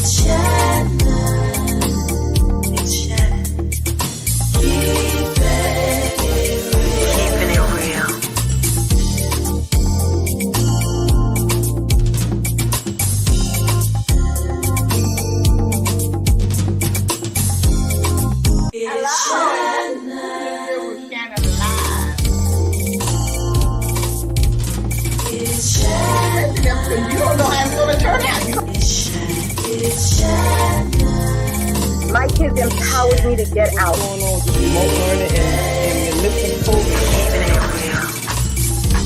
You don't know how it's going to turn out. My kids empowered me to get out. What's going on with the remote learning and the lifting program?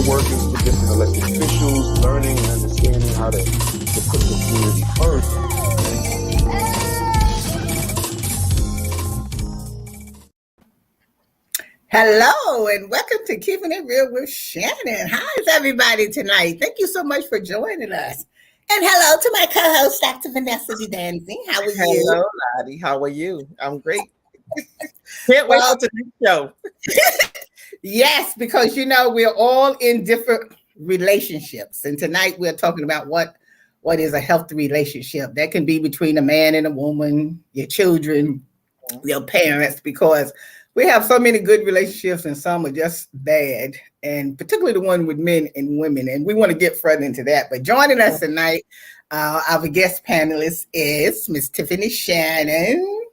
Working with different elected officials, learning and understanding how to put the community first. Hello and welcome to Keeping It Real with Shannon. How is everybody tonight? Thank you so much for joining us. And hello to my co-host, Dr. Vanessa DANZINE. How are you? Hello, Lottie. How are you? I'm great. Can't wait for today's show. Yes, because we're all in different relationships. And tonight we're talking about what is a healthy relationship. That can be between a man and a woman, your children, your parents, because we have so many good relationships and some are just bad, and particularly the one with men and women. And we want to get further into that. But joining us tonight, our guest panelist is Miss Tiffany Shannon,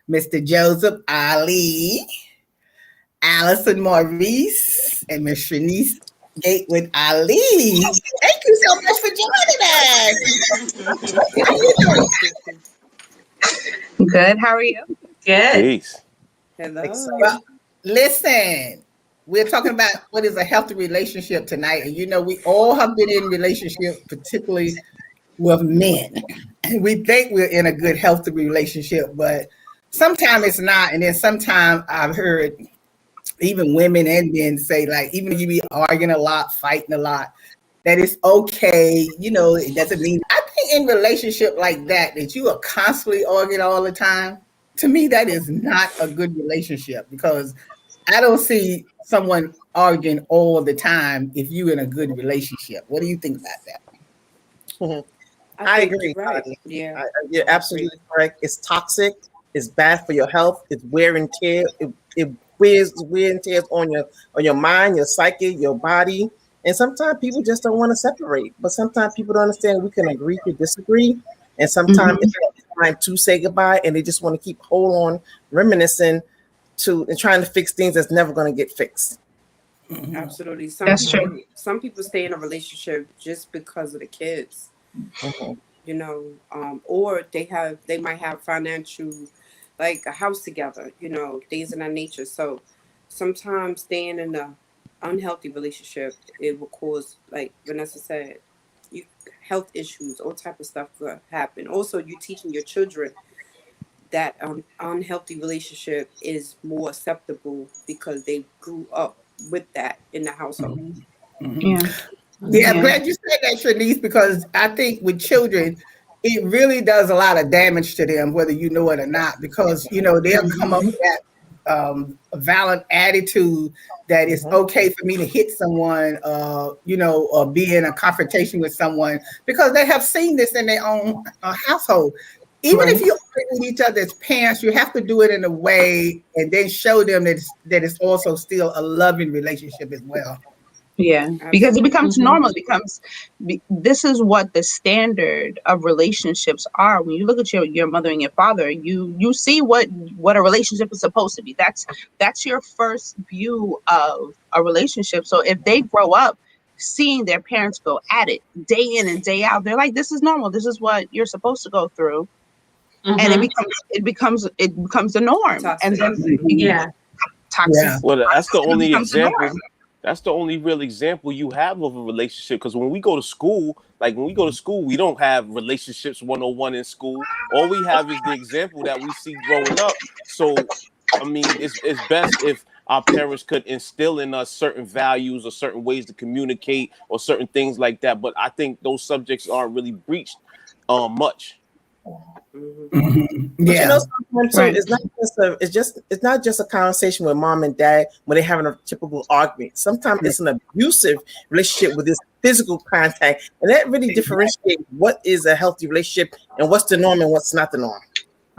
Mr. Joseph Ali, Allison Maurice, and Miss Shanice Gatewood Ali. Thank you so much for joining us. How are you doing? Good. How are you? Good. Peace. Hello. Well, listen, we're talking about what is a healthy relationship tonight. And we all have been in relationships, particularly with men. And we think we're in a good, healthy relationship, but sometimes it's not. And then sometimes I've heard even women and men say, like, even if you be arguing a lot, fighting a lot, that it's okay. It doesn't mean, I think in relationship like that you are constantly arguing all the time. To me, that is not a good relationship, because I don't see someone arguing all the time if you're in a good relationship. What do you think about that? Mm-hmm. I agree. Right. Yeah. You're absolutely correct. It's toxic. It's bad for your health. It's wear and tear. It wears and tears on your mind, your psyche, your body. And sometimes people just don't want to separate. But sometimes people don't understand we can agree to disagree. And sometimes it's time to say goodbye, and they just want to keep hold on, reminiscing and trying to fix things that's never going to get fixed. Mm-hmm. Absolutely. That's true. Some people stay in a relationship just because of the kids, or they might have financial, like a house together, things of that nature. So sometimes staying in an unhealthy relationship, it will cause, like Vanessa said, health issues, all type of stuff will happen. Also, you teaching your children that unhealthy relationship is more acceptable because they grew up with that in the household. Yeah. I'm glad you said that, Shanice, because I think with children, it really does a lot of damage to them, whether you know it or not, because, they'll come up with that violent attitude that it's okay for me to hit someone, or be in a confrontation with someone, because they have seen this in their own household. Even if you argue with each other as parents, you have to do it in a way and then show them that it's also still a loving relationship as well. Yeah, because it becomes normal. This is what the standard of relationships are. When you look at your mother and your father, you see what a relationship is supposed to be. That's your first view of a relationship. So if they grow up seeing their parents go at it day in and day out, they're like, this is normal. This is what you're supposed to go through. And it becomes the norm. Toxic. And then toxic. Yeah. Well, that's the only example. That's the only real example you have of a relationship. Because when we go to school, we don't have relationships 101 in school. All we have is the example that we see growing up. So, I mean, it's best if our parents could instill in us certain values or certain ways to communicate or certain things like that. But I think those subjects aren't really breached much. But sometimes too, it's not just a conversation with mom and dad when they're having a typical argument. Sometimes it's an abusive relationship with this physical contact, and that really differentiates what is a healthy relationship and what's the norm and what's not the norm.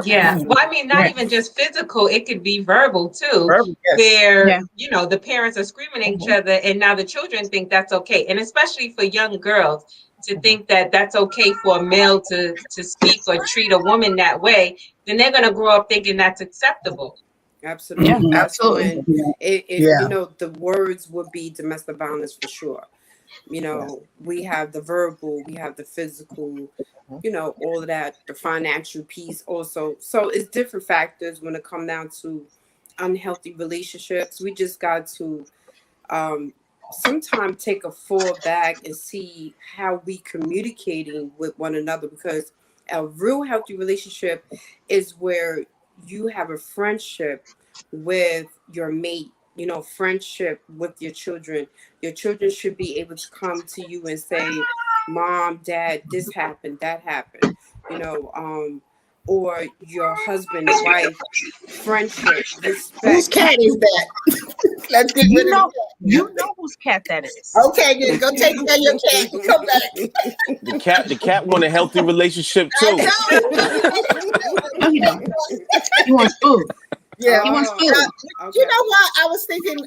Yeah. Well, I mean, not even just physical, it could be verbal too, Verbal, yes. where, you know, the parents are screaming at each other and now the children think that's okay. And especially for young girls to think that that's okay for a male to speak or treat a woman that way, then they're going to grow up thinking that's acceptable. Absolutely. Yeah, That's absolutely. when you know, the words would be domestic violence for sure. You know, we have the verbal, we have the physical, you know, all of that, the financial piece also. So it's different factors when it come down to unhealthy relationships. We just got to sometimes take a fall back and see how we communicating with one another, because a real healthy relationship is where you have a friendship with your mate, you know, friendship with your children. Your children should be able to come to you and say, Mom, Dad, this happened, that happened, you know, or your husband and wife, friendship, respect. Whose cat is that? Let's get rid of it. You know whose cat that is. Okay, then go take care of your cat and come back. The cat want a healthy relationship too. No, he don't. He wants food. Yeah, He wants food. You know what? I was thinking,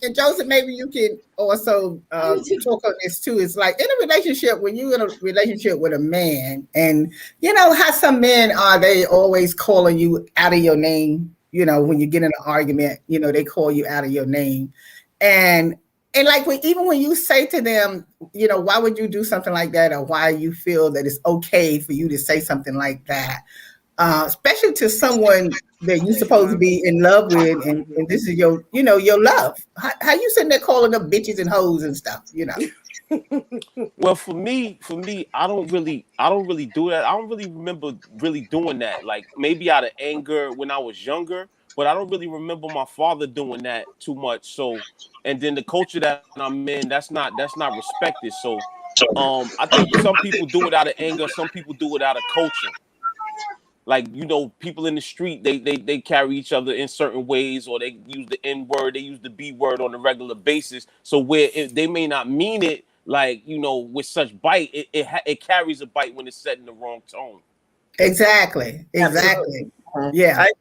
and Joseph, maybe you can also talk on this too. It's like in a relationship, when you're in a relationship with a man, and you know how some men are, they always calling you out of your name. You know, when you get in an argument, you know, they call you out of your name. And like even when you say to them, you know, why would you do something like that? Or why you feel that it's okay for you to say something like that? Especially to someone that you're supposed to be in love with, and this is your, you know, your love. How you sitting there calling them bitches and hoes and stuff, you know? Well, for me, I don't really do that. I don't really remember really doing that. Like maybe out of anger when I was younger, but I don't really remember my father doing that too much. So, and then the culture that I'm in, that's not respected. So, I think some people do it out of anger. Some people do it out of culture. Like, you know, people in the street, they carry each other in certain ways, or they use the N word, they use the B word on a regular basis. So where they may not mean it, like, you know, with such bite, it carries a bite when it's set in the wrong tone. Exactly. Yeah,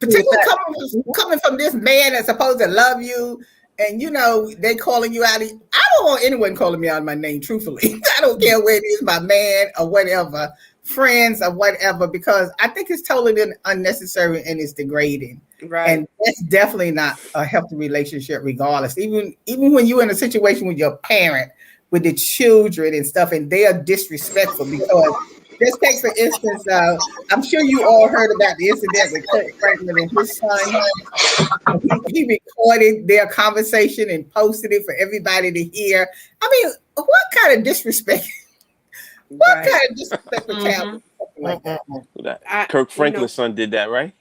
particularly coming from this man that's supposed to love you, and you know they calling you out. I don't want anyone calling me out of my name. Truthfully, I don't care whether it's my man or whatever, friends or whatever, because I think it's totally unnecessary and it's degrading. Right. And that's definitely not a healthy relationship, regardless. Even when you're in a situation with your parent, with the children and stuff, and they are disrespectful because. Just take for instance, I'm sure you all heard about the incident with Kurt Franklin and his son. He recorded their conversation and posted it for everybody to hear. I mean, what kind of disrespect? What kind of disrespectful child? Like that? Kirk Franklin's son did that, right?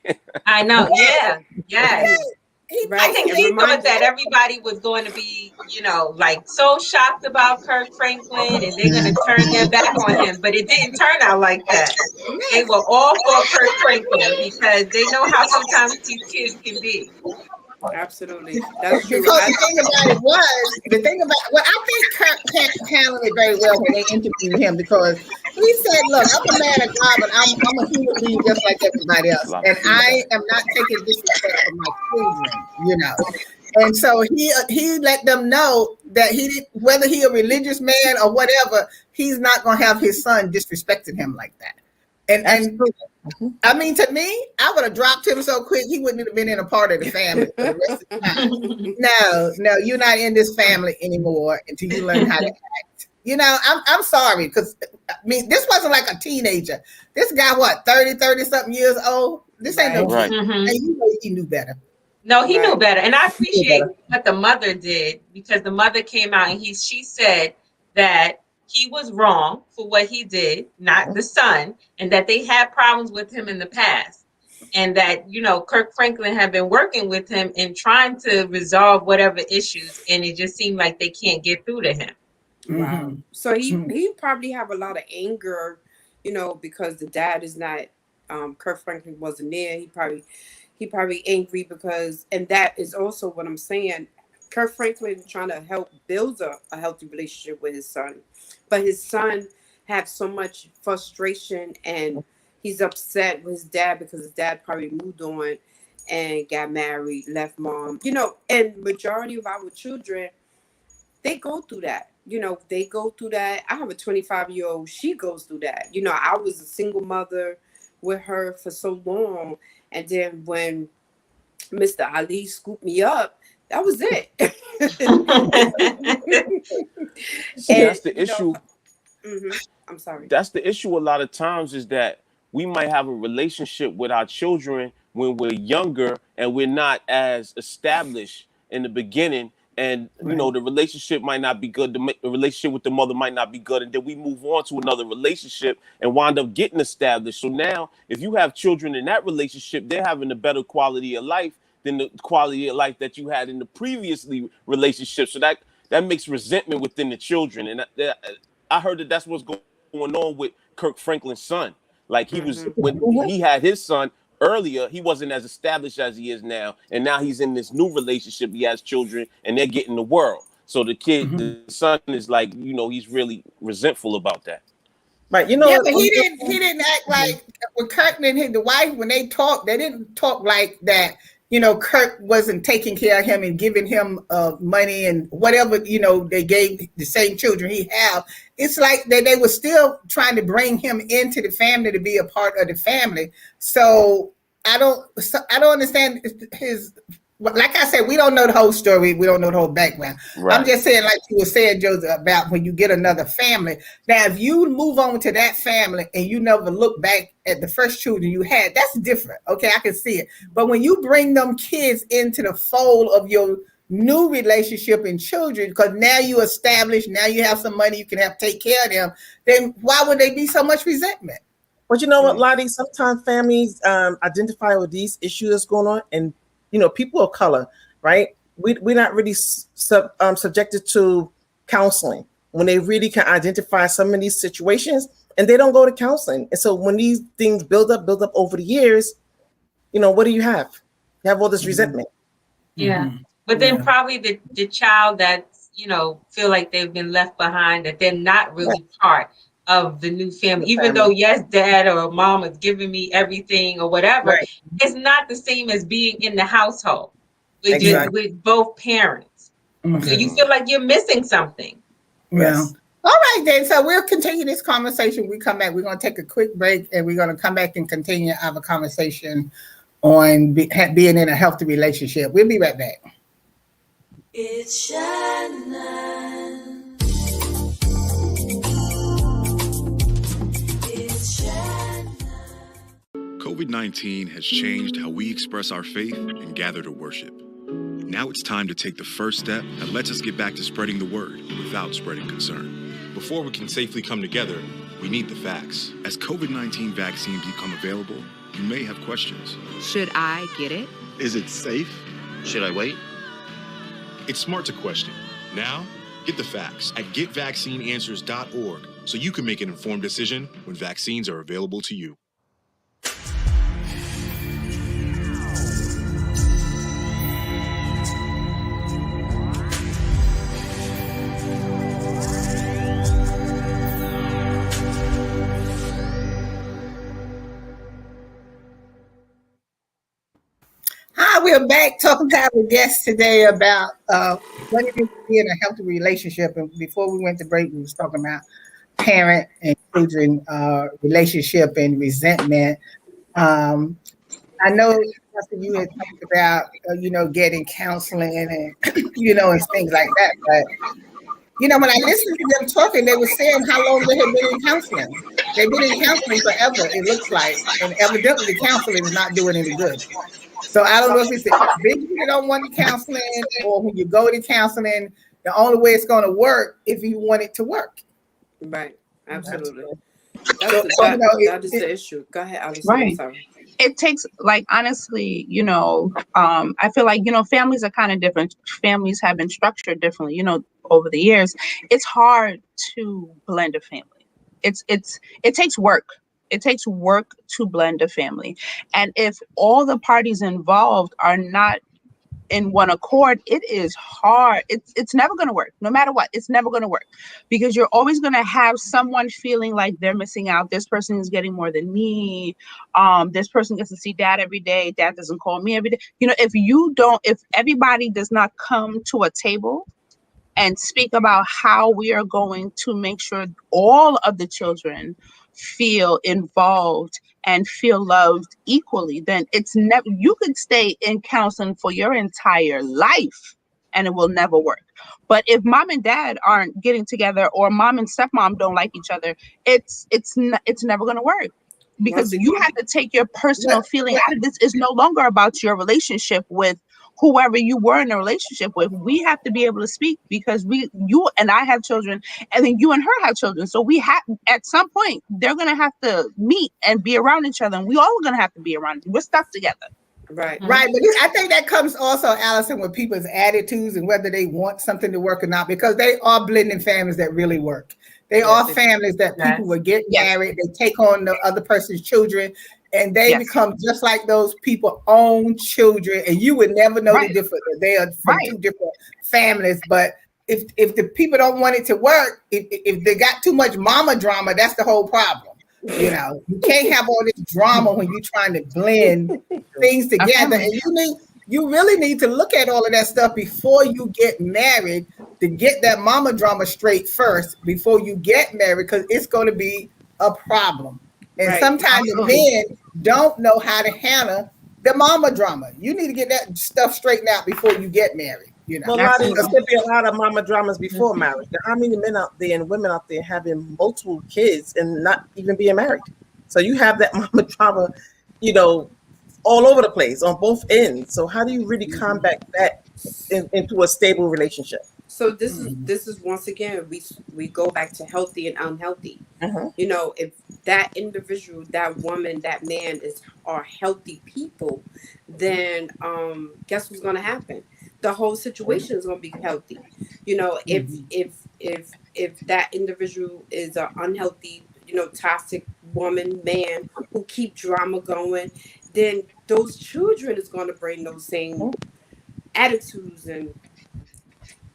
I know. Yeah. Yes. I think he thought that everybody was going to be, you know, like so shocked about Kirk Franklin and they're going to turn their back on him. But it didn't turn out like that. They were all for Kirk Franklin because they know how sometimes these kids can be. Absolutely. That's true. Because the thing about I think Kirk handled it very well when they interviewed him, because he said, look, I'm a man of God, but I'm a human being just like everybody else. And I am not taking disrespect from my children, you know. And so he let them know that whether he a religious man or whatever, he's not gonna have his son disrespecting him like that. And I mean, to me, I would have dropped him so quick he wouldn't have been in a part of the family for the rest of the time. No, you're not in this family anymore until you learn how to act. You know, I'm sorry, because I mean, this wasn't like a teenager. This guy, 30 something years old. This ain't no kid. And you know he knew better. No, he knew better, and I appreciate what the mother did, because the mother came out and she said that he was wrong for what he did, not the son, and that they had problems with him in the past. And that, you know, Kirk Franklin had been working with him and trying to resolve whatever issues, and it just seemed like they can't get through to him. Wow. So he probably have a lot of anger, you know, because the dad is not, Kirk Franklin wasn't there. He probably angry because, and that is also what I'm saying, Kirk Franklin trying to help build a healthy relationship with his son, but his son have so much frustration and he's upset with his dad because his dad probably moved on and got married, left mom. And majority of our children, they go through that. They go through that. I have a 25-year-old. She goes through that. I was a single mother with her for so long, and then when Mr. Ali scooped me up, that was it. See, that's the issue. I'm sorry. That's the issue a lot of times, is that we might have a relationship with our children when we're younger and we're not as established in the beginning. And, the relationship might not be good. The relationship with the mother might not be good. And then we move on to another relationship and wind up getting established. So now, if you have children in that relationship, they're having a better quality of life than the quality of life that you had in the previously relationship. So that makes resentment within the children. And I heard that that's what's going on with Kirk Franklin's son. Like when he had his son earlier, he wasn't as established as he is now. And now he's in this new relationship. He has children and they're getting the world. So the son is like, he's really resentful about that. Right. Yeah, but he didn't act like when Kirk and the wife, when they talked, they didn't talk like that. Kirk wasn't taking care of him and giving him money and whatever, they gave the same children he have. It's like they were still trying to bring him into the family to be a part of the family. So I don't understand his, like I said, we don't know the whole story. We don't know the whole background. Right. I'm just saying, like you were saying, Joseph, about when you get another family. Now, if you move on to that family and you never look back at the first children you had, that's different. Okay, I can see it. But when you bring them kids into the fold of your new relationship and children, because now you established, now you have some money, you can take care of them, then why would there be so much resentment? But you know what, Lottie? Sometimes families identify with these issues that's going on, and people of color, right? We're not really subjected to counseling when they really can identify some of these situations, and they don't go to counseling. And so when these things build up over the years, what do you have? You have all this resentment. Yeah. But then probably the child that, feel like they've been left behind, that they're not really part of the new family, even though yes, dad or mom is giving me everything or whatever, it's not the same as being in the household with both parents. So you feel like you're missing something. Well, all right then. So we'll continue this conversation. We come back. We're going to take a quick break, and we're going to come back and continue our conversation on being in a healthy relationship. We'll be right back. It's Shannon. COVID-19 has changed how we express our faith and gather to worship. Now it's time to take the first step that lets us get back to spreading the word without spreading concern. Before we can safely come together, we need the facts. As COVID-19 vaccines become available, you may have questions. Should I get it? Is it safe? Should I wait? It's smart to question. Now, get the facts at getvaccineanswers.org so you can make an informed decision when vaccines are available to you. Hi, we're back talking to our guests today about what it is to be in a healthy relationship. And before we went to break, we was talking about parent and children relationship and resentment. I know you had talked about getting counseling and and things like that. But when I listened to them talking, they were saying how long they had been in counseling. They've been in counseling forever, it looks like, and evidently the counseling is not doing any good. So I don't know if it's big people don't want the counseling, or when you go to counseling, the only way it's going to work if you want it to work. Right. Absolutely. That is the issue. Go ahead, Alice. Right. Sorry. It takes, honestly, I feel like, families are kind of different. Families have been structured differently, over the years. It's hard to blend a family. It takes work. It takes work to blend a family. And if all the parties involved are not in one accord, it is hard. It's never going to work. No matter what, it's never going to work, because you're always going to have someone feeling like they're missing out. This person is getting more than me. This person gets to see dad every day. Dad doesn't call me every day. You know, if everybody does not come to a table and speak about how we are going to make sure all of the children feel involved and feel loved equally, then it's never, you could stay in counseling for your entire life and it will never work. But if mom and dad aren't getting together, or mom and stepmom don't like each other, it's never going to work, because you have to take your personal feeling out of this. It's no longer about your relationship with whoever you were in a relationship with. We have to be able to speak, because you and I have children, and then you and her have children. So we have, at some point, they're going to have to meet and be around each other, and we all are going to have to be around. We're stuck together. Right. But I think that comes also, Allison, with people's attitudes and whether they want something to work or not, because they are blending families that really work. They are families that people will get married, they take on the other person's children, and they become just like those people's own children, and you would never know the difference. They are from two different families. But if the people don't want it to work, if they got too much mama drama, that's the whole problem. You know, you can't have all this drama when you're trying to blend things together, and you really need to look at all of that stuff before you get married, to get that mama drama straight first before you get married, because it's going to be a problem. And sometimes the men don't know how to handle the mama drama. You need to get that stuff straightened out before you get married. You know, well, there's going to be a lot of mama dramas before marriage. How many men out there and women out there having multiple kids and not even being married? So you have that mama drama, you know, all over the place on both ends. So how do you really combat that into a stable relationship? So this is once again, we go back to healthy and unhealthy. You know, if that individual, that woman, that man are healthy people, then guess what's going to happen? The whole situation is going to be healthy. You know, if that individual is an unhealthy, you know, toxic woman, man who keep drama going, then those children is going to bring those same attitudes and,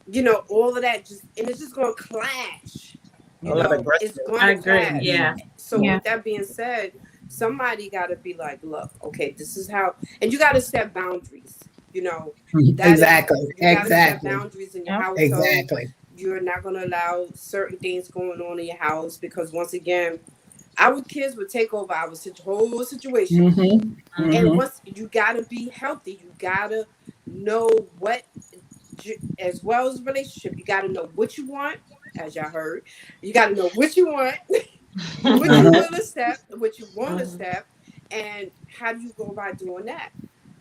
you know, all of that, and it's just going to clash. You know, it's going to clash. Yeah. So with that being said, somebody got to be like, look, okay, this is how, and you got to set boundaries. You know, exactly. Set boundaries in your household. Exactly. You're not going to allow certain things going on in your house, because once again, our kids would take over our whole situation. And once you got to be healthy, you got to know what, as well as relationship, you got to know what you want, as y'all heard. You got to know what you want, what you will accept, what you won't accept, and how do you go about doing that?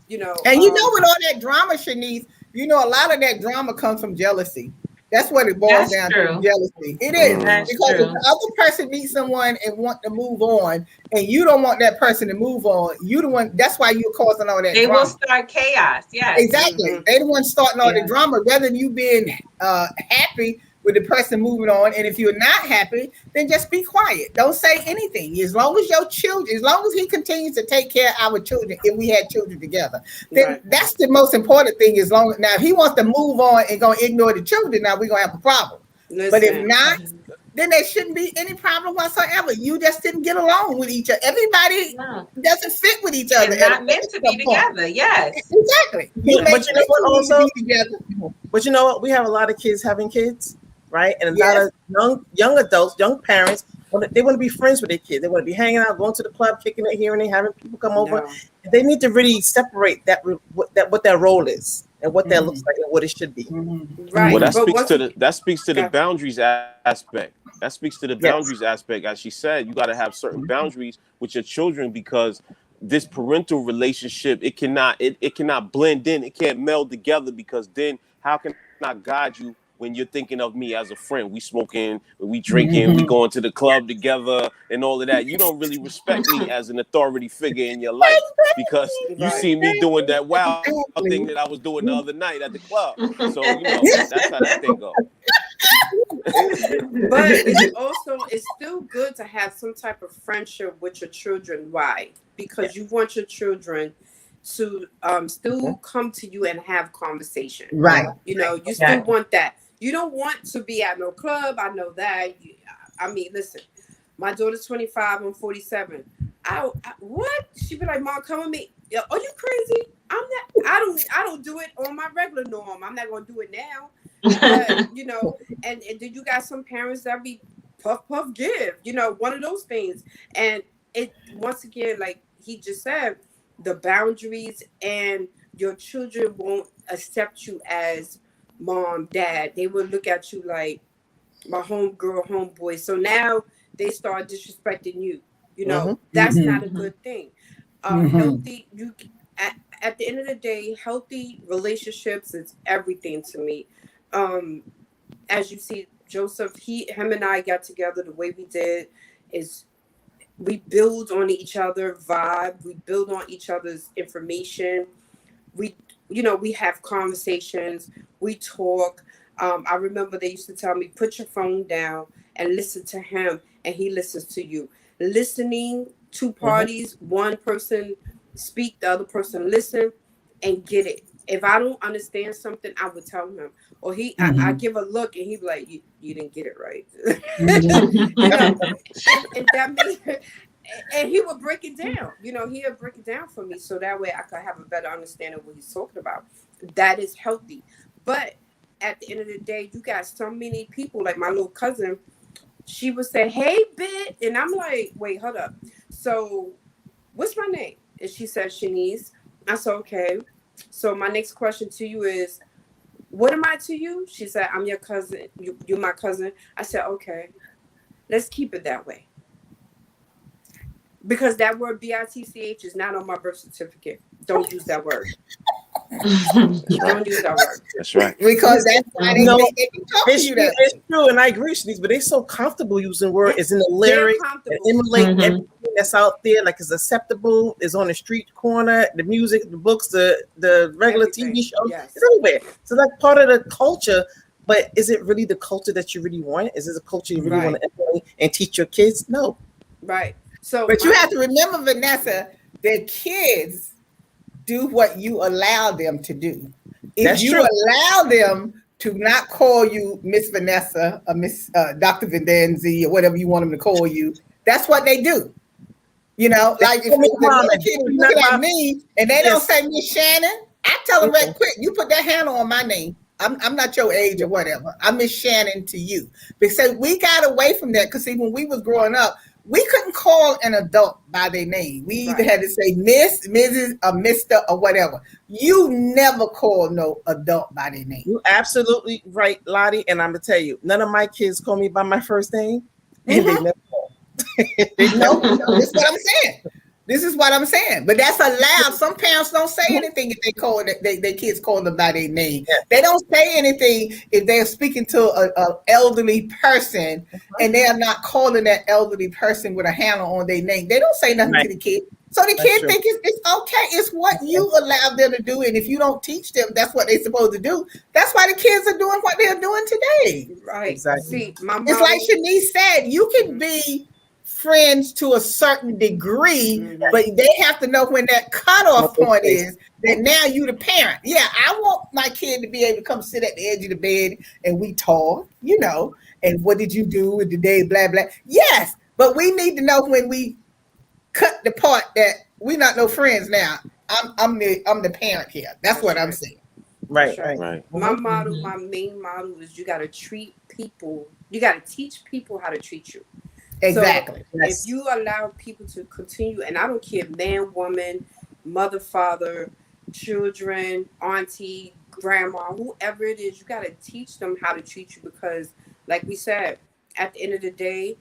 You know, and you know, with all that drama, Shanice, you know, a lot of that drama comes from jealousy. That's what it boils down to, jealousy. It is. Because if the other person meets someone and want to move on, and you don't want that person to move on, you the one, that's why you're causing all that drama. They will start chaos. Yeah. Exactly. They the one starting all the drama, rather than you being happy with the person moving on. And if you're not happy, then just be quiet. Don't say anything. As long as your children, as long as he continues to take care of our children, if we had children together, then that's the most important thing. As long as, now, if he wants to move on and go ignore the children, now we're going to have a problem. But if not, then there shouldn't be any problem whatsoever. You just didn't get along with each other. Everybody doesn't fit with each other. They're not meant to be together. Yes. Exactly. But you know what also? But you know what? We have a lot of kids having kids. Right, and a lot of young adults, young parents, they want to be friends with their kids. They want to be hanging out, going to the club, kicking it here and there, having people come over. They need to really separate what their role is and what that looks like and what it should be. Right. Well, that speaks to the boundaries aspect. That speaks to the boundaries aspect. As she said, you got to have certain boundaries with your children, because this parental relationship, it cannot blend in. It can't meld together, because then how can I guide you when you're thinking of me as a friend? We smoking, we drinking, we going to the club together and all of that. You don't really respect me as an authority figure in your life, because you see me doing that wild thing that I was doing the other night at the club. So, you know, that's how that thing goes. But it's still good to have some type of friendship with your children. Why? Because you want your children to still come to you and have conversation. Right. You know, you still want that. You don't want to be at no club. I know that. I mean, listen, my daughter's 25. I'm 47. What? She'd be like, Mom, come with me. Are you crazy? I'm not. I don't do it on my regular norm. I'm not gonna do it now. But, you know, and then you got some parents that be puff puff give. You know, one of those things. And it once again, like he just said, the boundaries, and your children won't accept you as mom, dad. They will look at you like my homegirl, homeboy. So now they start disrespecting you. You know, that's not a good thing. Healthy, at the end of the day, healthy relationships is everything to me. As you see, Joseph, him and I got together the way we did is we build on each other vibe. We build on each other's information. We have conversations. We talk. I remember they used to tell me, put your phone down and listen to him, and he listens to you. Listening, two parties, one person speak, the other person listen, and get it. If I don't understand something, I would tell him. Or I give a look, and he'd be like, you didn't get it right. You know, and that made, and he would break it down. You know, he would break it down for me, so that way I could have a better understanding of what he's talking about. That is healthy. But at the end of the day, you got so many people, like my little cousin, she would say, hey, bitch. And I'm like, wait, hold up. So what's my name? And she said, Shanice. I said, okay. So my next question to you is, what am I to you? She said, I'm your cousin. You're my cousin. I said, okay. Let's keep it that way. Because that word B-I-T-C-H is not on my birth certificate. Don't use that word. Don't use that word. That's right. Because that's why they talk to you that way. It's true, and I agree, Shanice, but they're so comfortable using words. It's in the lyric, and emulate everything that's out there, like it's acceptable, is on the street corner, the music, the books, the regular Everything. TV shows, Yes. it's everywhere. So that's part of the culture. But is it really the culture that you really want? Is it a culture you really want to implement and teach your kids? No. Right. So, but you have to remember, Vanessa, that kids do what you allow them to do. If That's you true. allow them to not call you Miss Vanessa or Miss Dr. Vandenzi or whatever you want them to call you, that's what they do. You know, like if the little kid is looking at me and they don't say Miss Shannon, I tell them right quick, you put that handle on my name. I'm not your age or whatever. I'm Miss Shannon to you. Because we got away from that, because see, when we was growing up, we couldn't call an adult by their name. We either had to say Miss, Mrs., or Mr., or whatever. You never call no adult by their name. You're absolutely right, Lottie. And I'm gonna tell you, none of my kids call me by my first name, and they never call. No, this is what I'm saying. This is what I'm saying. But that's allowed. Some parents don't say anything if they call it, their kids call them by their name. They don't say anything if they're speaking to an elderly person and they are not calling that elderly person with a handle on their name. They don't say nothing to the kid. So the kid think it's okay. It's what you allow them to do. And if you don't teach them, that's what they're supposed to do. That's why the kids are doing what they're doing today. Right. Exactly. See, my mom, it's like Shanice said, you can be friends to a certain degree, but they have to know when that cutoff point is that now you the parent. Yeah, I want my kid to be able to come sit at the edge of the bed and we talk, you know, and what did you do with the day, blah, blah. Yes, but we need to know when we cut the part that we're not no friends now. I'm the parent here. That's what I'm saying. Right. My model, my main model is you got to treat people, you got to teach people how to treat you. Exactly. So if you allow people to continue, and I don't care, man, woman, mother, father, children, auntie, grandma, whoever it is, you got to teach them how to treat you, because like we said, at the end of the day,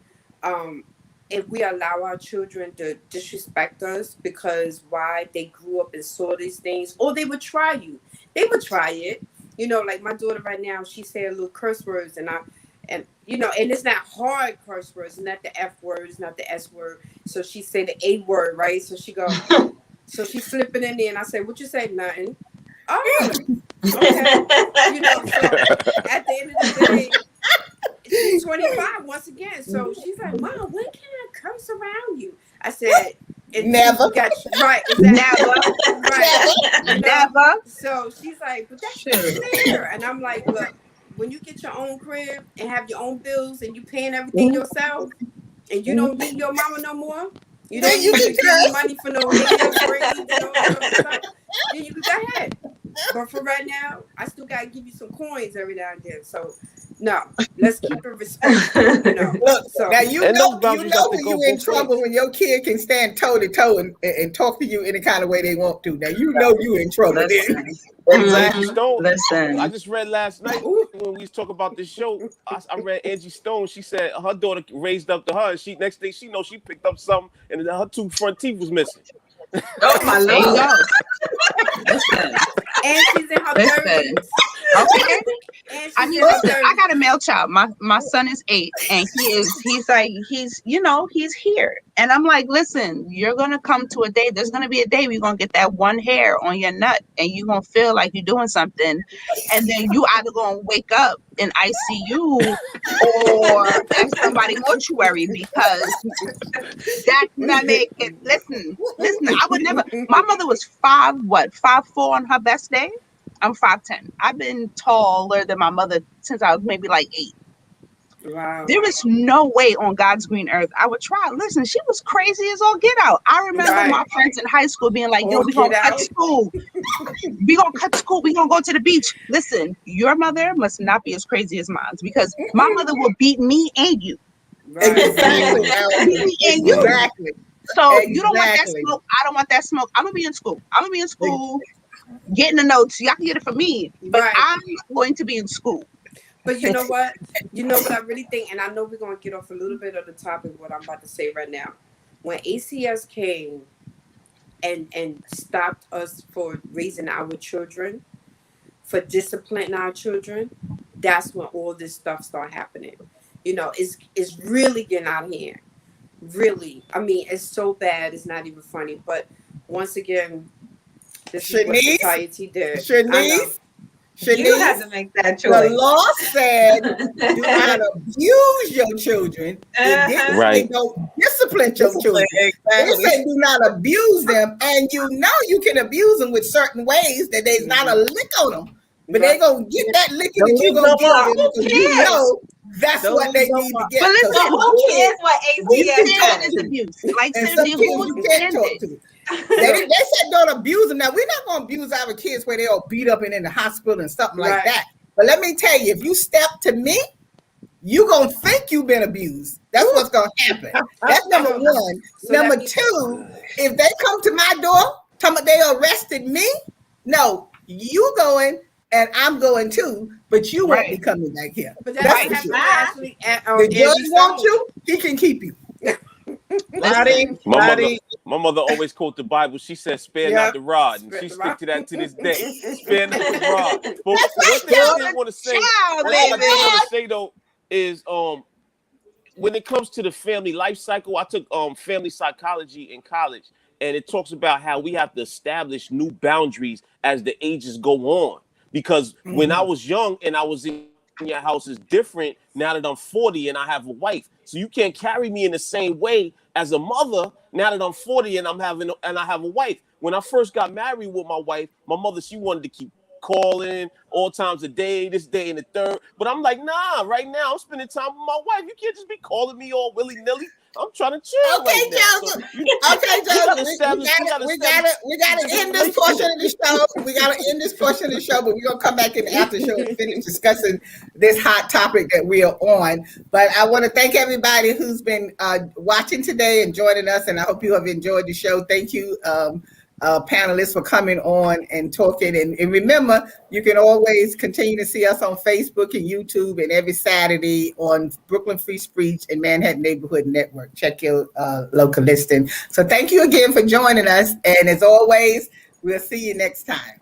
if we allow our children to disrespect us because why they grew up and saw these things, or they would try you. They would try it. You know, like my daughter right now, she say a little curse words, and you know, and it's not hard curse words, not the F word, it's not the S word. So she say the A word, right? So she go, so she's slipping in there, and I say, what you say? Nothing. Oh, okay. You know, so at the end of the day, she's 25 once again. So she's like, Mom, when can I curse around you? I said, Never. Right. Exactly. Never. Right. Never. So she's like, but that's not fair. And I'm like, look, when you get your own crib and have your own bills and you paying everything yourself and you don't need your mama no more, you don't need to give you money for no Gatorade and all that other stuff, then you can go ahead. But for right now, I still gotta give you some coins every now and then. So no, let's keep it respectful. You know. Look, So now you And know those boundaries when have to go you're in both trouble ways. when your kid can stand toe to toe and talk to you any kind of way they want to. Now you know you in trouble. Listen. Angie Stone. Listen. I just read last night when we was talking about this show. I read Angie Stone. She said her daughter raised up to her, and she next thing she knows, she picked up something, and her 2 front teeth was missing. Oh my There you Lord. go. Listen. and she's in her Listen. 30s. Okay. And I she's mean, in her listen, 30s. I got a male child. My son is 8, and he's here. And I'm like, listen, you're gonna come to a day. There's gonna be a day where you're gonna get that one hair on your nut, and you're gonna feel like you're doing something, and then you either gonna wake up in ICU or at somebody mortuary because that not make it. Listen. I would never. My mother was 5'4" on her best day. I'm 5'10". I've been taller than my mother since I was maybe like 8. Wow. There is no way on God's green earth I would try. Listen, she was crazy as all get out. I remember my friends in high school being like, yo, we gonna cut school. We gonna cut school. We gonna go to the beach. Listen, your mother must not be as crazy as mine because my mother will beat me and you. Right. Exactly. And you. Exactly. So you don't want that smoke. I don't want that smoke. I'm gonna be in school. Getting the notes. Y'all can get it from me, but I'm going to be in school. But you know what? You know what I really think, and I know we're going to get off a little bit of the topic of what I'm about to say right now. When ACS came and stopped us for raising our children, for disciplining our children, that's when all this stuff started happening. You know, it's really getting out of hand. Really. I mean, it's so bad, it's not even funny. But once again, this is what society did. You had to make that choice. The law said do not abuse your children. It didn't say don't discipline your children. It said do not abuse them. And you know you can abuse them with certain ways that there's not a lick on them. But they're going to get that licking that you're going to give them because you know that's what they need to get. But listen, who cares what ACS is abuse? Like, and some kids you can't talk to. They said don't abuse them. Now, we're not going to abuse our kids where they're all beat up and in the hospital and something like that. But let me tell you, if you step to me, you're going to think you've been abused. That's what's going to happen. That's number one. Number two, if they come to my door, tell me they arrested me, no, you going and I'm going too, but you won't be coming back here. But that's for sure. Actually, the judge wants you, he can keep you. My mother always quote the Bible. She said, "Spare not the rod," and she stick to that to this day. Spare not the rod. But one thing I did want to say, though, is when it comes to the family life cycle, I took family psychology in college, and it talks about how we have to establish new boundaries as the ages go on. Because when I was young and I was in your house is different now that I'm 40 and I have a wife. So you can't carry me in the same way as a mother now that I'm 40 and I have a wife. When I first got married with my wife, my mother, she wanted to keep calling all times a day, this day and the third. But I'm like, nah, right now I'm spending time with my wife. You can't just be calling me all willy-nilly. I'm trying to chill. Okay, Joseph. We gotta end this portion of the show. We gotta end this portion of the show, but we're gonna come back in the after show and finish discussing this hot topic that we are on. But I want to thank everybody who's been watching today and joining us, and I hope you have enjoyed the show. Thank you, panelists, for coming on and talking. And remember, you can always continue to see us on Facebook and YouTube, and every Saturday on Brooklyn Free Speech and Manhattan Neighborhood Network. Check your local listing. So thank you again for joining us. And as always, we'll see you next time.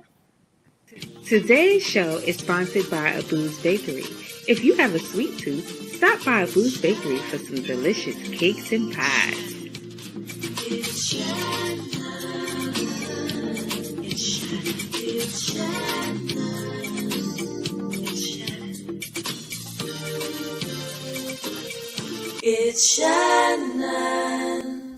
Today's show is sponsored by Abu's Bakery. If you have a sweet tooth, stop by Abu's Bakery for some delicious cakes and pies. It's Shannon.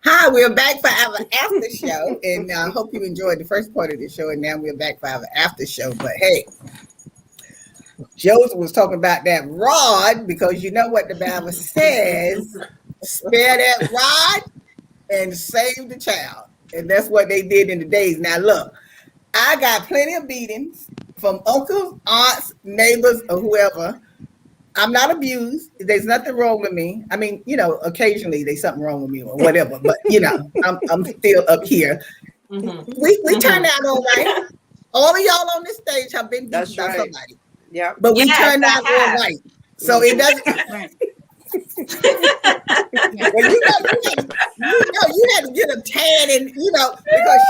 Hi, we're back for our after show, and I hope you enjoyed the first part of the show, and now we're back for our after show. But hey, Joseph was talking about that rod because you know what the Bible says: spare that rod and save the child, and that's what they did in the days. Now, look, I got plenty of beatings from uncles, aunts, neighbors, or whoever. I'm not abused. There's nothing wrong with me. I mean, you know, occasionally there's something wrong with me or whatever, but you know, I'm still up here. We turned out all right. All of y'all on this stage have been beaten by somebody. Yeah. But we turned out all right. So it doesn't. Well, you had to get a tan, and you know, because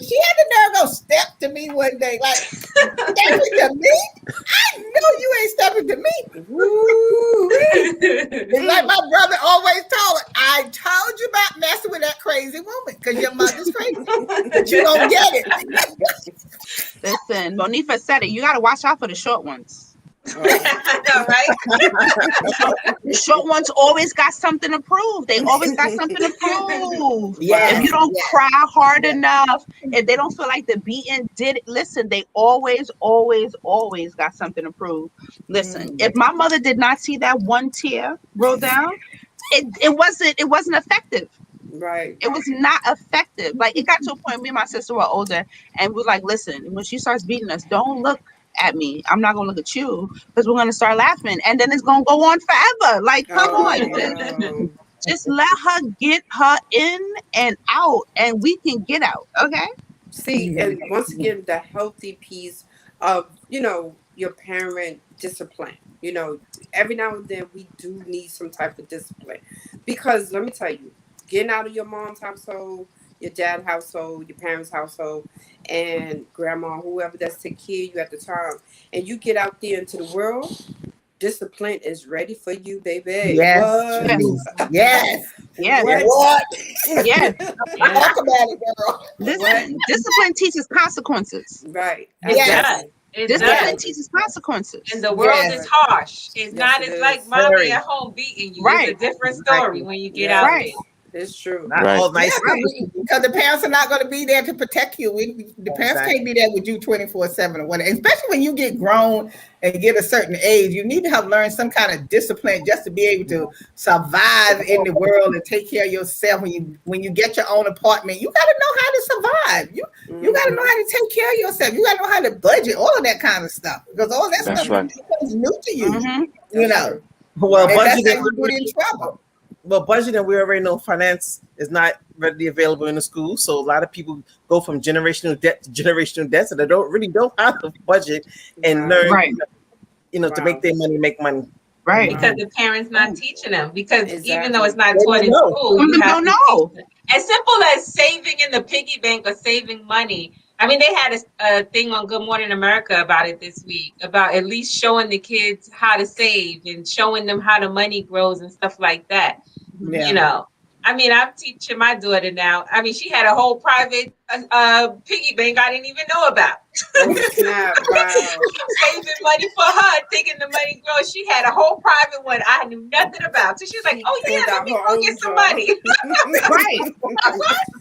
she had the nerve to step to me one day, like stepping to me. I know you ain't stepping to me. It's like my brother always told her, I told you about messing with that crazy woman because your mother's crazy, but you don't get it. Listen, Monifa said it. You got to watch out for the short ones. Right? The short ones always got something to prove. They always got something to prove. If you don't cry hard enough, if they don't feel like the beating did it, listen, they always got something to prove. Listen, if my mother did not see that one tear roll down, it wasn't effective. Right. It was not effective. Like, it got to a point, me and my sister were older, and we was like, listen, when she starts beating us, don't look at me. I'm not gonna look at you because we're gonna start laughing, and then it's gonna go on forever. Like, come on, No. just let her get her in and out, and we can get out. Okay. See, and once again, the healthy piece of, you know, your parent discipline. You know, every now and then we do need some type of discipline, because let me tell you, getting out of your mom's household, your dad's household, your parents' household, and grandma, whoever that's taking care of you at the time, and you get out there into the world, discipline is ready for you, baby. Yes. What? Yes. Yes. What? Yes. Talk about it, girl. Listen, discipline teaches consequences. Right. Yes. Discipline teaches consequences. And the world is harsh. It's not it as is. like mommy at home beating you. Right. It's a different story when you get out Right. there. It's true. Not all nice. Because the parents are not going to be there to protect you. The parents can't be there with you 24/7 or whatever. Especially when you get grown and get a certain age, you need to have learned some kind of discipline just to be able to survive in the world and take care of yourself. When you get your own apartment, you got to know how to survive. You got to know how to take care of yourself. You got to know how to budget, all of that kind of stuff, because all that stuff is new to you. You know, well, budgeting, that's how you get in trouble. Well, budgeting, we already know finance is not readily available in the school. So a lot of people go from generational debt to generational debt. So they don't know how to budget and learn, to make their money make money. Right. Because the parents not teaching them. Because even though it's not taught in school, some of them don't know. As simple as saving in the piggy bank or saving money. I mean, they had a thing on Good Morning America about it this week, about at least showing the kids how to save and showing them how the money grows and stuff like that. Yeah. You know, I mean, I'm teaching my daughter now. I mean, she had a whole private piggy bank I didn't even know about. Oh, snap. Wow. Saving money for her, thinking the money grows. She had a whole private one I knew nothing about. So she was like, "Oh yeah, let me go get some money." Right?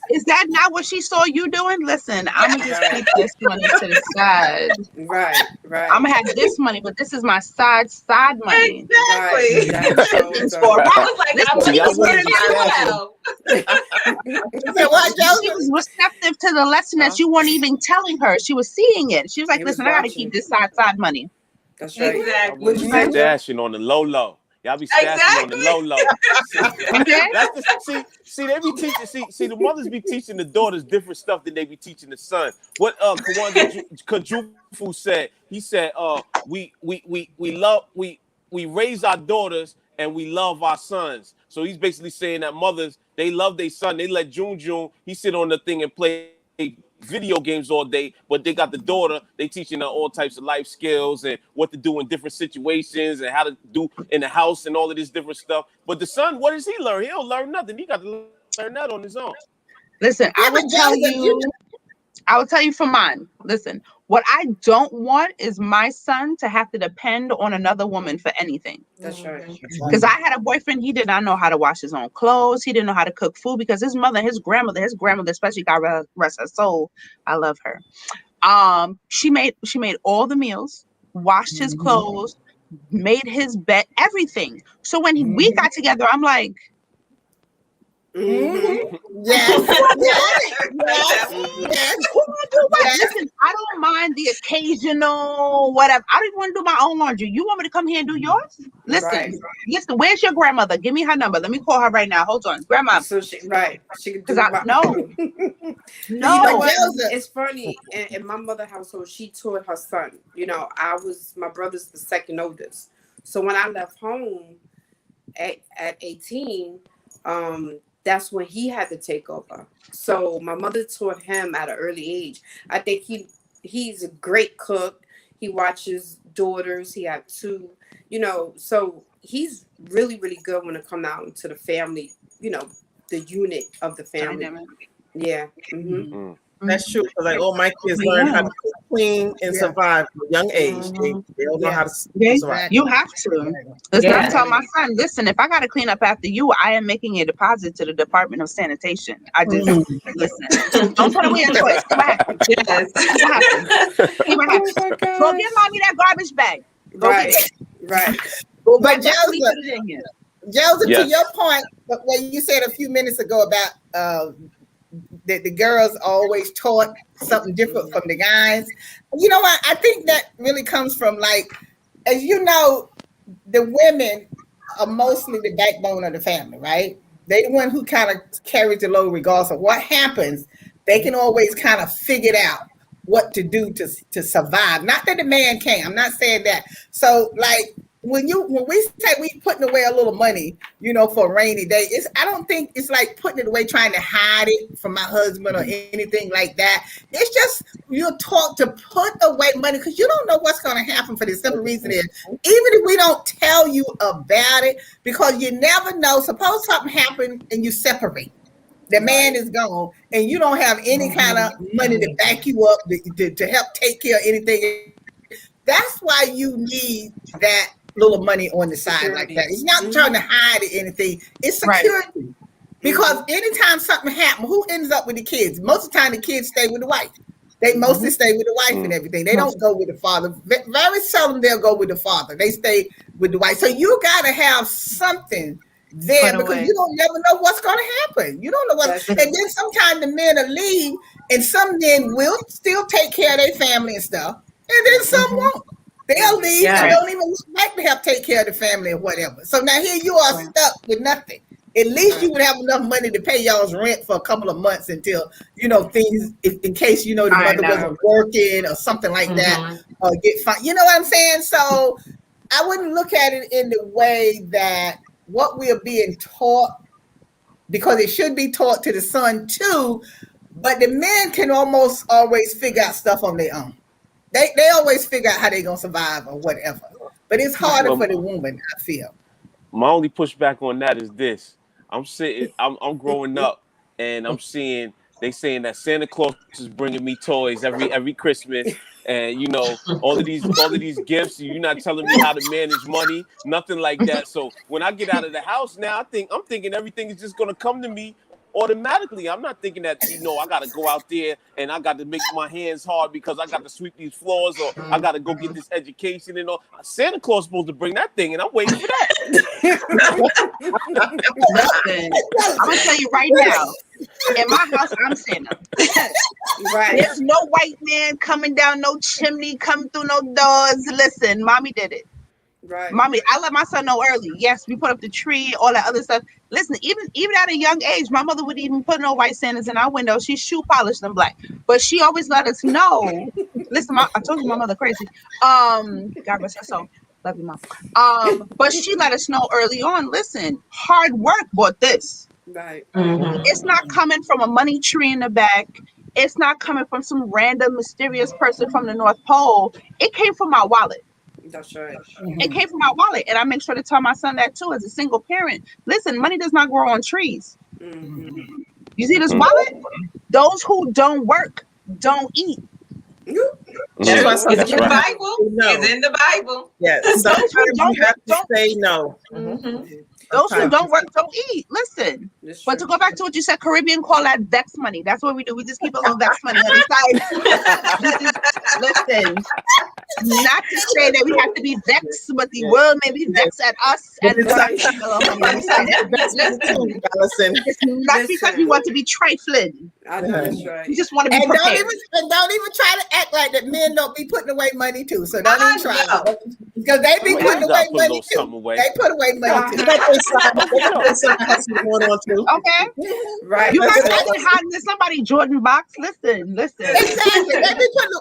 Is that not what she saw you doing? Listen, I'm gonna just keep this money to the side. Right. I'm gonna have this money, but this is my side money. Exactly. Right. I was like, I'm learning well. She was receptive to the lesson that you weren't even telling her. She was seeing it. She was like, "Listen, I gotta keep this side money." That's right. Exactly. You be stashing on the low. Y'all be stashing on the low. See, they be teaching. See, the mothers be teaching the daughters different stuff than they be teaching the son. What Kawanda Kajufu said. He said, we raise our daughters and we love our sons. So he's basically saying that mothers, they love their son. They let June, he sit on the thing and play video games all day, but they got the daughter, they teaching her all types of life skills and what to do in different situations and how to do in the house and all of this different stuff. But the son, what does he learn? He don't learn nothing. He got to learn that on his own. Listen, I would tell you for mine. Listen, What I don't want is my son to have to depend on another woman for anything. That's right. Because I had a boyfriend, he did not know how to wash his own clothes. He didn't know how to cook food because his grandmother, especially, God rest her soul, I love her. She made all the meals, washed his clothes, made his bed, everything. So when we got together, I'm like, Yes. Listen, I don't mind the occasional whatever. I don't even want to do my own laundry. You want me to come here and do yours? Listen, listen. Where's your grandmother? Give me her number. Let me call her right now. Hold on, grandma. So she can do no. You know what? It's funny. In my mother's household, she taught her son. You know, my brother's the second oldest. So when I left home at 18, that's when he had to take over. So my mother taught him at an early age. I think he's a great cook. He watches daughters. He had 2, you know, so he's really, really good when it comes out to the family, you know, the unit of the family. Yeah. Mm-hmm. That's true. Like all my kids learn how to clean and survive at a young age. They don't know how to survive. You have to. Listen, I tell my son, listen, if I got to clean up after you, I am making a deposit to the Department of Sanitation. I just listen. Don't put away your toys. See what happens. See what happens. Go get mommy that garbage bag. Go get it. Right. But Joseph, to your point, what you said a few minutes ago about that the girls always taught something different from the guys. You know what? I think that really comes from, like, as you know, the women are mostly the backbone of the family, right? They the one who kind of carries the load regardless of what happens. They can always kind of figure out what to do to survive. Not that the man can't. I'm not saying that. So, like, when we say we putting away a little money, you know, for a rainy day, I don't think it's like putting it away trying to hide it from my husband or anything like that. It's just you're taught to put away money because you don't know what's going to happen. For the simple reason is, even if we don't tell you about it, because you never know. Suppose something happened and you separate. The man is gone and you don't have any kind of money to back you up to help take care of anything. That's why you need that little money on the side like that. It's not trying to hide anything. It's security. Because anytime something happens, who ends up with the kids? Most of the time the kids stay with the wife. They mostly stay with the wife and everything. They don't go with the father. Very seldom they'll go with the father. They stay with the wife. So you got to have something there because you don't never know what's going to happen. You don't know what. And then sometimes the men will leave and some men will still take care of their family and stuff. And then some won't. They'll leave and don't even like to help take care of the family or whatever. So now here you are stuck with nothing. At least you would have enough money to pay y'all's rent for a couple of months until, you know, things, in case, you know, the mother wasn't working or something like that, or get fine. You know what I'm saying? So I wouldn't look at it in the way that what we are being taught, because it should be taught to the son too, but the men can almost always figure out stuff on their own. They always figure out how they're gonna survive or whatever. But it's harder for the woman, I feel. My only pushback on that is this. I'm growing up and I'm seeing they saying that Santa Claus is bringing me toys every Christmas, and you know all of these gifts. You're not telling me how to manage money, nothing like that. So when I get out of the house now, I'm thinking everything is just gonna come to me automatically. I'm not thinking that, you know, I got to go out there and I got to make my hands hard because I got to sweep these floors or I got to go get this education and all. Santa Claus is supposed to bring that thing and I'm waiting for that. Listen, I'm going to tell you right now, in my house, I'm Santa. There's no white man coming down no chimney, coming through no doors. Listen, mommy did it. Mommy, I let my son know early. Yes, we put up the tree, all that other stuff. Listen, even at a young age, my mother would even put no white Santas in our window. She shoe polished them black, but she always let us know. Listen, I told you my mother crazy. God rest her soul. Love you, mom. But she let us know early on. Listen, hard work bought this. It's not coming from a money tree in the back. It's not coming from some random mysterious person from the North Pole. It came from my wallet. That's right. It came from my wallet, and I make sure to tell my son that too. As a single parent, listen, money does not grow on trees. You see this wallet? Those who don't work don't eat. That's why It's sometimes in the Bible. no. It's in the Bible. Yes, sometimes you have to say no. Those who don't work don't eat. Listen. That's But to true. go back to what you said, Caribbean call that vex money. That's what we do. We just keep a little vex money on the side. Listen, not to say that we have to be vexed, but the world may be vexed at us and It's we're like- keep a little money on the side. Listen, Allison. It's not because we want to be trifling. I know that's right. We just want to be And don't prepared. even try to act like that men don't be putting away money too. So don't I even try know. because they be You putting gotta away put a money little too. something away. They put away money They too. got their side hustle going on too. Okay. Right. You guys That's are hiding in somebody Jordan box. Listen. Exactly.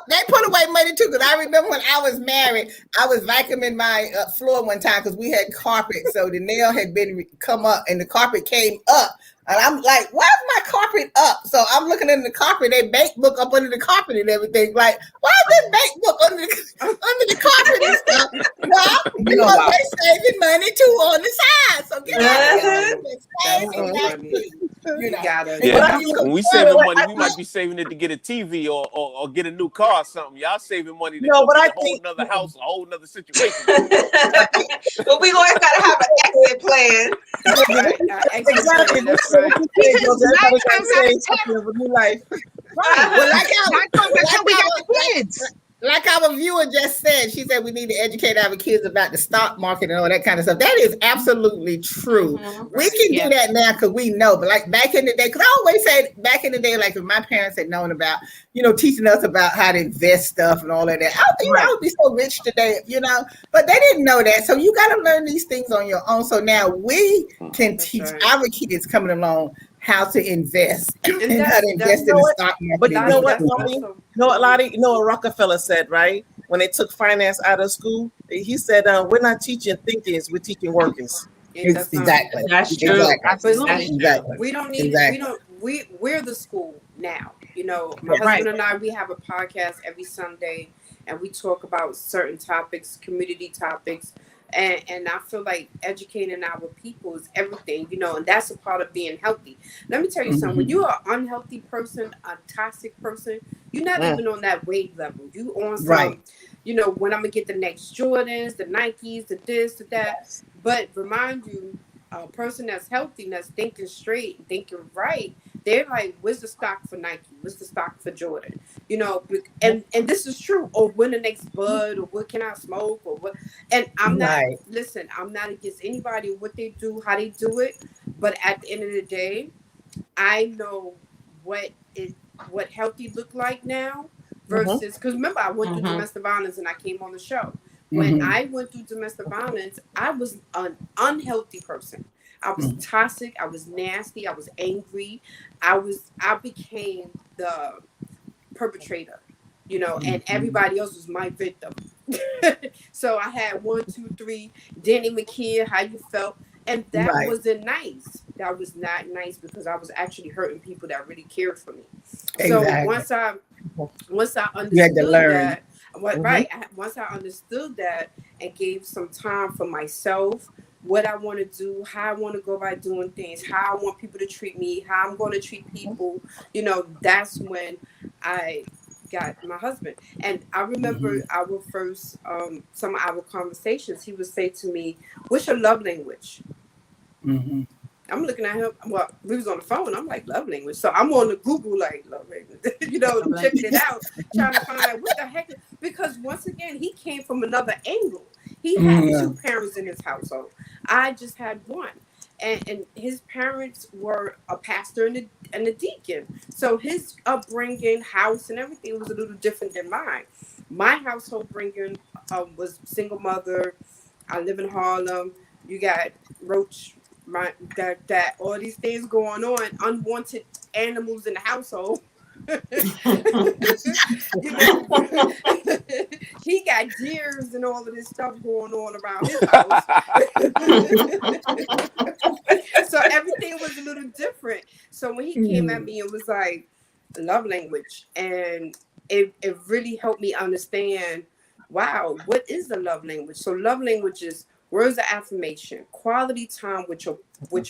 They put away money too. Because I remember when I was married, I was vacuuming my floor one time because we had carpet. So the nail had been come up and the carpet came up. And I'm like, why is my carpet up? So I'm looking under the carpet, they bank book up under the carpet and everything. Like, why is this bank book under the carpet and stuff? Well, because they're saving money too on the side. So get out of here. That's so funny. You gotta. Yeah, when we saving money, we might be saving it to get a TV or get a new car or something. Y'all saving money to No, but I get a whole think- nother house, a whole nother situation. But we always gotta have an exit plan. That's right. Exactly. That's right. Everybody got to say something of a new life. Well, We got the kids. like our viewer just said, she said we need to educate our kids about the stock market and all that kind of stuff. That is absolutely true. We can do that now because we know. But like back in the day, because I always say back in the day, like if my parents had known about, teaching us about how to invest stuff and all of that, I would be so rich today, But they didn't know that. So you got to learn these things on your own. So now we can teach our kids coming along how to invest and how to invest in the stock market. But you know what, Lottie? You know what Rockefeller said, right? When they took finance out of school, he said, "We're not teaching thinkers; we're teaching workers." Exactly. That's true. Absolutely. Exactly. We don't need. We're the school now. My husband and I, we have a podcast every Sunday, and we talk about certain topics, community topics. And I feel like educating our people is everything, and that's a part of being healthy. Let me tell you something. When you're an unhealthy person, a toxic person, you're not even on that wave level. You on some, when I'm going to get the next Jordans, the Nikes, the this, the that. But remind you, a person that's healthy, that's thinking straight, thinking right, they're like, where's the stock for Nike? What's the stock for Jordan? And this is true. Or when the next bud, or what can I smoke, or what? And I'm not, listen, I'm not against anybody, what they do, how they do it. But at the end of the day, I know what healthy look like now versus, because remember, I went through domestic violence and I came on the show. When I went through domestic violence, I was an unhealthy person. I was toxic. I was nasty. I was angry. I became the perpetrator, and everybody else was my victim. So I had 1, 2, 3, didn't even care how you felt. And that wasn't nice. That was not nice because I was actually hurting people that really cared for me. So once I understood that, once I understood that and gave some time for myself, what I want to do, how I want to go about doing things, how I want people to treat me, how I'm going to treat people, that's when I got my husband. And I remember our first, some of our conversations, he would say to me, what's your love language? I'm looking at him. Well, we was on the phone. I'm like, love language. So I'm on the Google, like, love language, checking it out, trying to find out what the heck. Because once again, he came from another angle. He had 2 parents in his household. I just had one. And his parents were a pastor and a deacon. So his upbringing, house, and everything was a little different than mine. My household bringing was single mother. I live in Harlem. You got roach, that all these things going on, unwanted animals in the household. He got deers and all of this stuff going on around his house. So everything was a little different. So when he came at me, it was like love language, and it really helped me understand, wow, what is the love language? So love language is words of affirmation, quality time with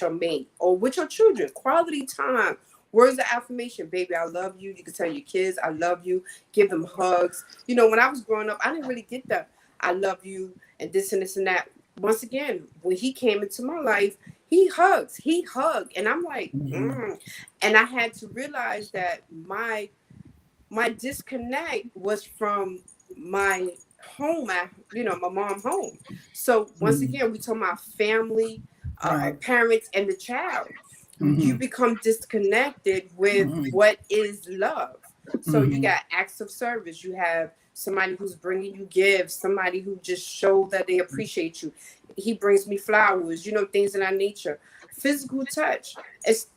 your mate or with your children, quality time Words of affirmation, baby, I love you. You can tell your kids, I love you. Give them hugs. You know, when I was growing up, I didn't really get that. I love you and this and this and that. Once again, when he came into my life, he hugged. And I'm like, And I had to realize that my disconnect was from my home, my mom's home. So once again, we talk about family, parents, and the child. You become disconnected with what is love. So you got acts of service. You have somebody who's bringing you gifts, somebody who just show that they appreciate you. He brings me flowers, things of that nature. Physical touch. It's,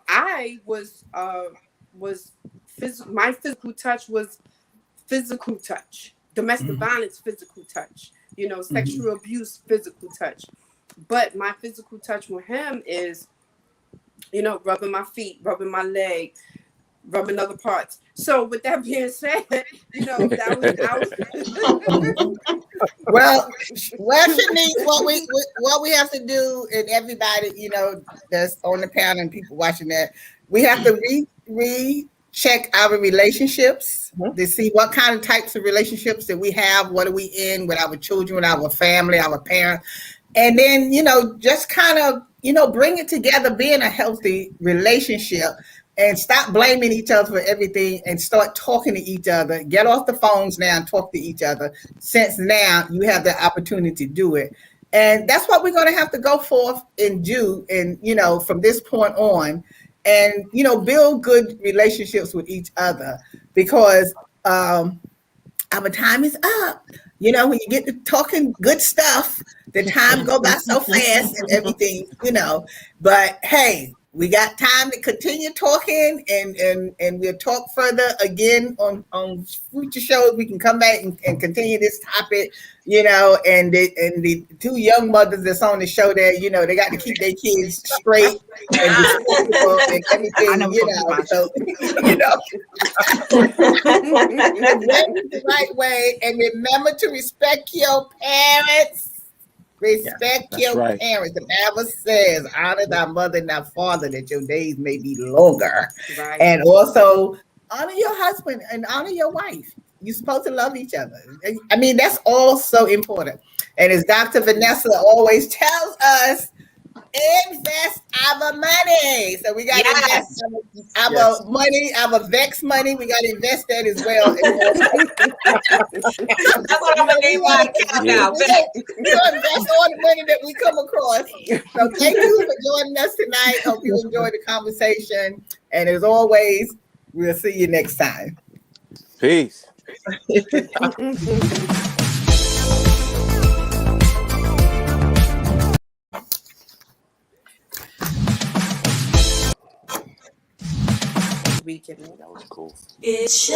I was my physical touch was physical touch. Domestic violence, physical touch. Sexual abuse, physical touch. But my physical touch with him is, rubbing my feet, rubbing my leg, rubbing other parts. So with that being said, that was Well, Shanice, what we have to do, and everybody, that's on the panel and people watching that, we have to recheck our relationships to see what kind of types of relationships that we have. What are we in with our children, our family, our parents? And then, just kind of, bring it together, be in a healthy relationship and stop blaming each other for everything and start talking to each other. Get off the phones now and talk to each other, since now you have the opportunity to do it. And that's what we're going to have to go forth and do. And, from this point on, and, build good relationships with each other, because our time is up. When you get to talking good stuff, the time go by so fast and everything, but hey, we got time to continue talking, and we'll talk further again on future shows. We can come back and continue this topic, and the two young mothers that's on the show there, they got to keep their kids straight and respectable and everything, so, the right way, and remember to respect your parents. Respect your parents. The Bible says, honor thy mother and thy father, that your days may be longer. Right. And also honor your husband and honor your wife. You're supposed to love each other. I mean, that's all so important. And as Dr. Vanessa always tells us, invest our money. So we got to invest our money, our VEX money. We got to invest that as well. That's what I'm going to name my account now. We'll invest all the money that we come across. So thank you for joining us tonight. Hope you enjoyed the conversation. And as always, we'll see you next time. Peace. Weekend. That was cool. It's